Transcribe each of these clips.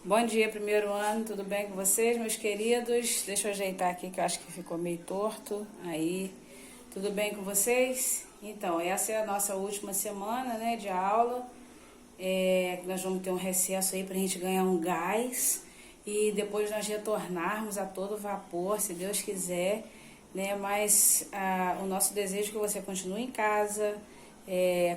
Bom dia, primeiro ano, tudo bem com vocês, meus queridos? Deixa eu ajeitar aqui que eu acho que ficou meio torto. Aí, tudo bem com vocês? Então, essa é a nossa última semana, né, de aula. Nós vamos ter um recesso aí pra gente ganhar um gás e depois nós retornarmos a todo vapor, se Deus quiser, né? Mas o nosso desejo é que você continue em casa,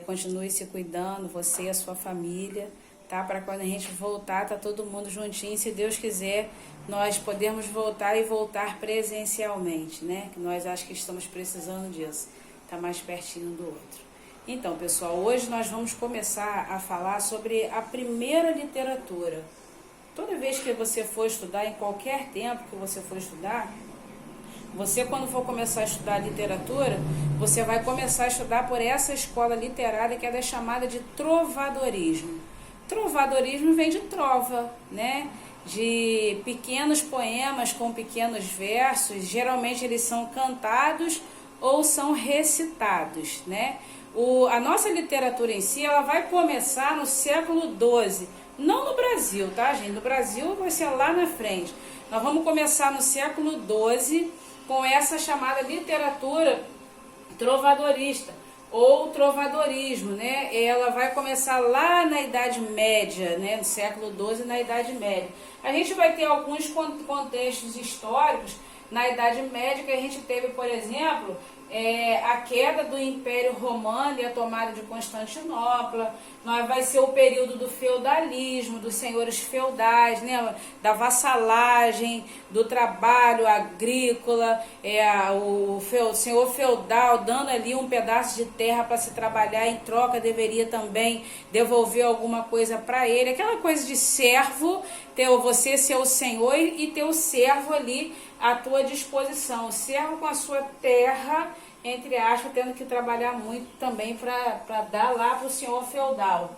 continue se cuidando, você e a sua família, tá? Para quando a gente voltar, tá todo mundo juntinho, se Deus quiser, nós podemos voltar e voltar presencialmente, né? Que nós acho que estamos precisando disso, tá mais pertinho do outro. Então, pessoal, hoje nós vamos começar a falar sobre a primeira literatura. Toda vez que você for estudar, em qualquer tempo que você for estudar, você, quando for começar a estudar literatura, você vai começar a estudar por essa escola literária que é chamada de trovadorismo. Trovadorismo vem de trova, né? De pequenos poemas com pequenos versos, geralmente eles são cantados ou são recitados, né? A nossa literatura em si, ela vai começar no século XII, não no Brasil, tá, gente? No Brasil vai ser lá na frente. Nós vamos começar no século XII com essa chamada literatura trovadorista ou trovadorismo, né? Ela vai começar lá na Idade Média, né? No século XII, na Idade Média. A gente vai ter alguns contextos históricos na Idade Média que a gente teve, por exemplo, a queda do Império Romano e a tomada de Constantinopla. Vai ser o período do feudalismo, dos senhores feudais, né? Da vassalagem, do trabalho agrícola, o senhor feudal dando ali um pedaço de terra para se trabalhar, em troca deveria também devolver alguma coisa para ele, aquela coisa de servo, ter você ser o senhor e ter o servo ali à tua disposição, o servo com a sua terra, entre aspas, tendo que trabalhar muito também para dar lá para o senhor feudal,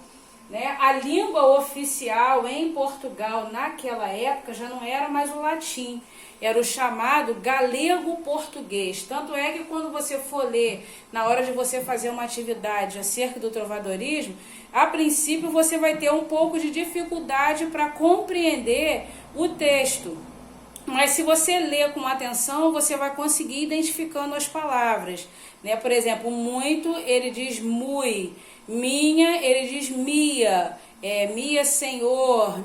né? A língua oficial em Portugal naquela época já não era mais o latim, era o chamado galego-português. Tanto é que quando você for ler, na hora de você fazer uma atividade acerca do trovadorismo, a princípio você vai ter um pouco de dificuldade para compreender o texto. Mas se você ler com atenção, você vai conseguir ir identificando as palavras, né? Por exemplo, muito, ele diz mui, minha, ele diz mia, minha senhor,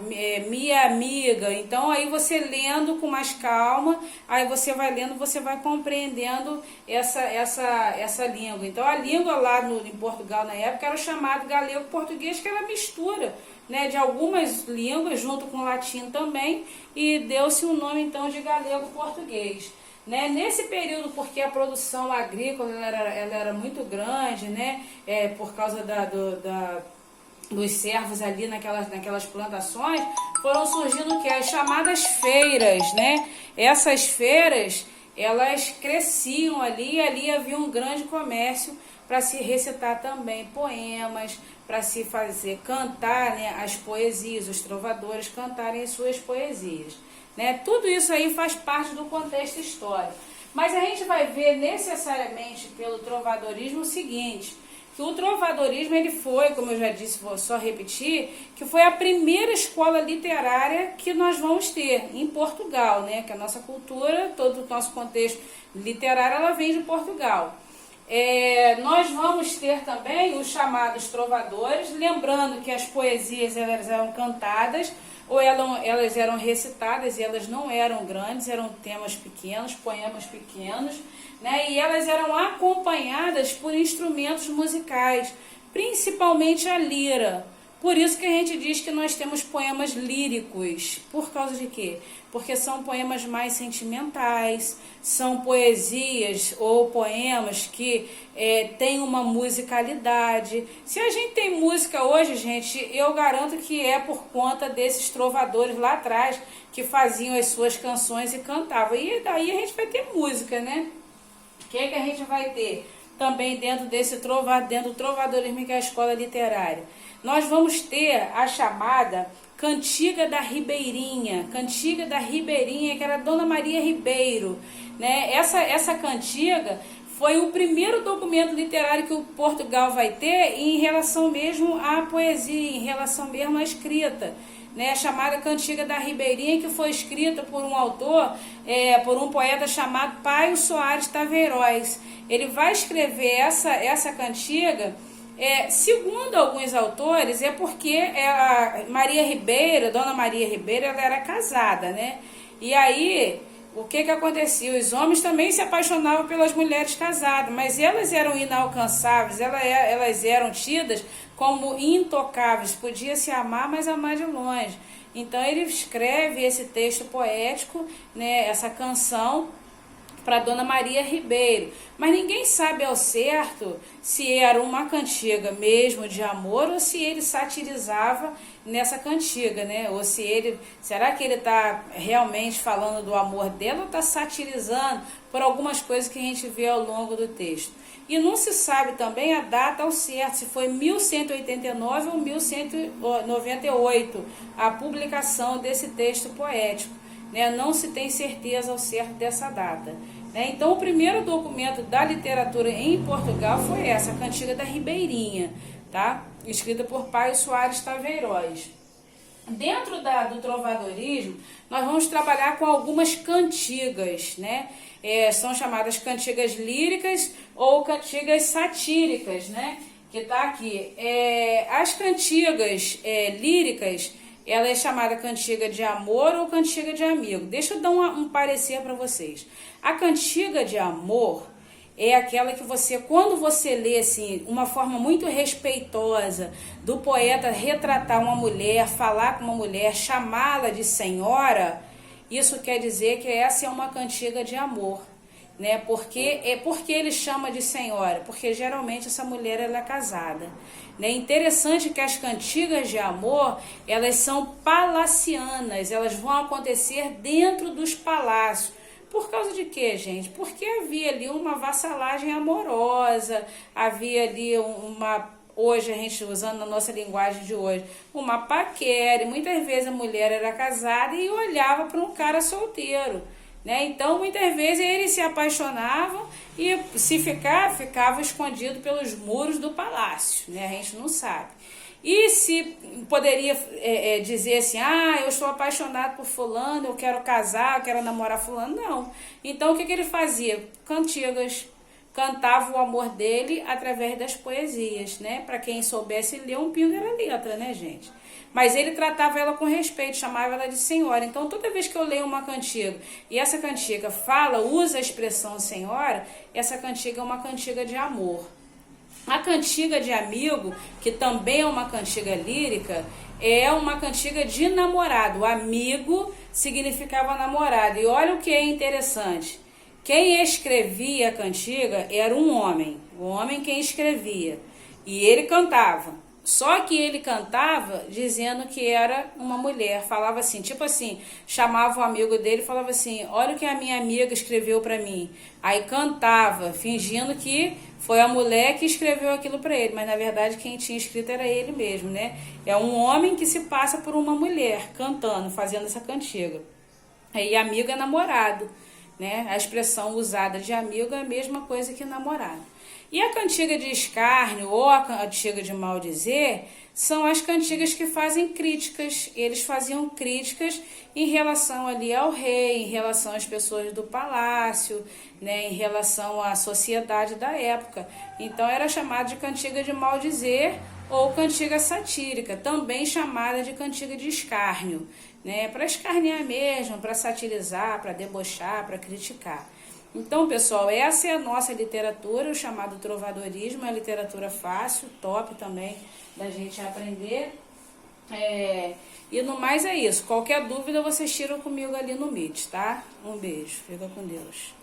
minha amiga. Então aí você lendo com mais calma, aí você vai lendo, você vai compreendendo essa língua. Então a língua lá em Portugal na época era o chamado galego-português, que era a mistura, né, de algumas línguas junto com o latim também, e deu-se o nome então de galego-português. Né? Nesse período, porque a produção agrícola ela era muito grande, né? Por causa dos servos ali naquelas plantações, foram surgindo o que? As chamadas feiras, né? Essas feiras, elas cresciam ali, e ali havia um grande comércio para se recitar também poemas, para se fazer cantar, né, as poesias, os trovadores cantarem as suas poesias, né? Tudo isso aí faz parte do contexto histórico. Mas a gente vai ver necessariamente pelo trovadorismo o seguinte, que o trovadorismo ele foi, como eu já disse, vou só repetir, que foi a primeira escola literária que nós vamos ter em Portugal, né? Que a nossa cultura, todo o nosso contexto literário, ela vem de Portugal. Nós vamos ter também os chamados trovadores, lembrando que as poesias elas eram cantadas ou elas eram recitadas, e elas não eram grandes, eram temas pequenos, poemas pequenos, né? E elas eram acompanhadas por instrumentos musicais, principalmente a lira. Por isso que a gente diz que nós temos poemas líricos. Por causa de quê? Porque são poemas mais sentimentais, são poesias ou poemas que têm uma musicalidade. Se a gente tem música hoje, gente, eu garanto que é por conta desses trovadores lá atrás que faziam as suas canções e cantavam. E daí a gente vai ter música, né? O que a gente vai ter também dentro do trovadorismo, que é a escola literária? Nós vamos ter a chamada Cantiga da Ribeirinha, que era Dona Maria Ribeiro, né? Essa cantiga foi o primeiro documento literário que o Portugal vai ter em relação mesmo à poesia, em relação mesmo à escrita, né, chamada Cantiga da Ribeirinha, que foi escrita por um autor, por um poeta chamado Paio Soares Taveiroz. Ele vai escrever essa cantiga, segundo alguns autores, porque a Maria Ribeira, Dona Maria Ribeira, ela era casada, né? E aí, o que acontecia? Os homens também se apaixonavam pelas mulheres casadas, mas elas eram inalcançáveis, elas eram tidas como intocáveis, podia se amar, mas amar de longe. Então ele escreve esse texto poético, né, essa canção, para Dona Maria Ribeiro, mas ninguém sabe ao certo se era uma cantiga mesmo de amor ou se ele satirizava nessa cantiga, né? Ou será que ele está realmente falando do amor dela ou está satirizando por algumas coisas que a gente vê ao longo do texto? E não se sabe também a data ao certo, se foi 1189 ou 1198 a publicação desse texto poético, né? Não se tem certeza ao certo dessa data. Então, o primeiro documento da literatura em Portugal foi essa, a Cantiga da Ribeirinha, tá? Escrita por Paio Soares Taveiroz. Dentro do trovadorismo, nós vamos trabalhar com algumas cantigas, né? São chamadas cantigas líricas ou cantigas satíricas, né? Que tá aqui. As cantigas líricas, ela é chamada cantiga de amor ou cantiga de amigo. Deixa eu dar um parecer para vocês. A cantiga de amor é aquela que você, quando você lê assim, uma forma muito respeitosa do poeta retratar uma mulher, falar com uma mulher, chamá-la de senhora, isso quer dizer que essa é uma cantiga de amor, né? Porque ele chama de senhora, porque geralmente essa mulher ela é casada. É interessante que as cantigas de amor, elas são palacianas, elas vão acontecer dentro dos palácios. Por causa de quê, gente? Porque havia ali uma vassalagem amorosa, havia ali hoje a gente usando na nossa linguagem de hoje, uma paquera, e muitas vezes a mulher era casada e olhava para um cara solteiro, né? Então, muitas vezes eles se apaixonavam e se ficava escondido pelos muros do palácio, né? A gente não sabe. E se poderia dizer assim, eu estou apaixonado por fulano, eu quero casar, eu quero namorar fulano, não. Então, o que ele fazia? Cantigas, cantava o amor dele através das poesias, né? Para quem soubesse ler, um pingo era letra, né, gente? Mas ele tratava ela com respeito, chamava ela de senhora. Então, toda vez que eu leio uma cantiga e essa cantiga usa a expressão senhora, essa cantiga é uma cantiga de amor. A cantiga de amigo, que também é uma cantiga lírica, é uma cantiga de namorado. Amigo significava namorado. E olha o que é interessante. Quem escrevia a cantiga era um homem. O homem quem escrevia. E ele cantava. Só que ele cantava dizendo que era uma mulher. Falava assim, tipo assim, chamava o amigo dele e falava assim, olha o que a minha amiga escreveu para mim. Aí cantava, fingindo que foi a mulher que escreveu aquilo para ele. Mas na verdade quem tinha escrito era ele mesmo, né? É um homem que se passa por uma mulher cantando, fazendo essa cantiga. Aí amigo é namorado, né? A expressão usada de amigo é a mesma coisa que namorado. E a cantiga de escárnio ou a cantiga de maldizer são as cantigas que fazem críticas. Eles faziam críticas em relação ali ao rei, em relação às pessoas do palácio, né, em relação à sociedade da época. Então era chamada de cantiga de maldizer ou cantiga satírica, também chamada de cantiga de escárnio, né, para escarnear mesmo, para satirizar, para debochar, para criticar. Então, pessoal, essa é a nossa literatura, o chamado trovadorismo, é a literatura fácil, top também da gente aprender. E no mais é isso. Qualquer dúvida, vocês tiram comigo ali no Meet, tá? Um beijo. Fica com Deus.